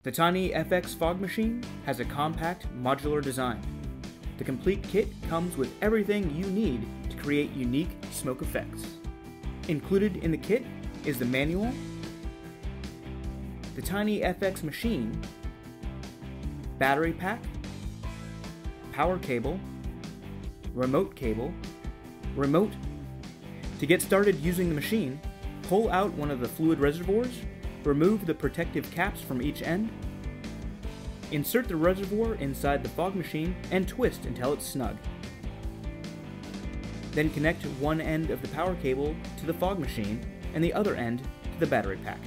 The Tiny FX fog machine has a compact, modular design. The complete kit comes with everything you need to create unique smoke effects. Included in the kit is the manual, the Tiny FX machine, battery pack, power cable, remote. To get started using the machine, pull out one of the fluid reservoirs, remove the protective caps from each end, insert the reservoir inside the fog machine and twist until it's snug. Then connect one end of the power cable to the fog machine and the other end to the battery pack.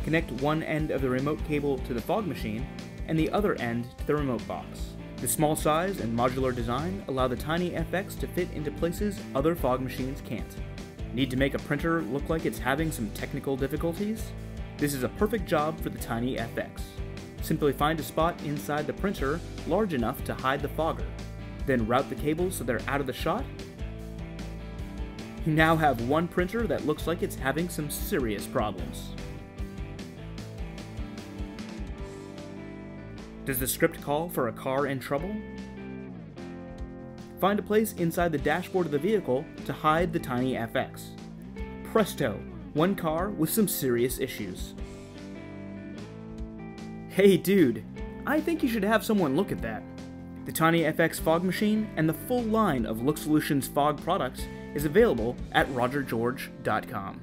Connect one end of the remote cable to the fog machine and the other end to the remote box. The small size and modular design allow the Tiny FX to fit into places other fog machines can't. Need to make a printer look like it's having some technical difficulties? This is a perfect job for the Tiny FX. Simply find a spot inside the printer large enough to hide the fogger, then route the cables so they're out of the shot. You now have one printer that looks like it's having some serious problems. Does the script call for a car in trouble? Find a place inside the dashboard of the vehicle to hide the Tiny FX. Presto, one car with some serious issues. Hey dude, I think you should have someone look at that. The Tiny FX fog machine and the full line of Look Solutions fog products is available at rogergeorge.com.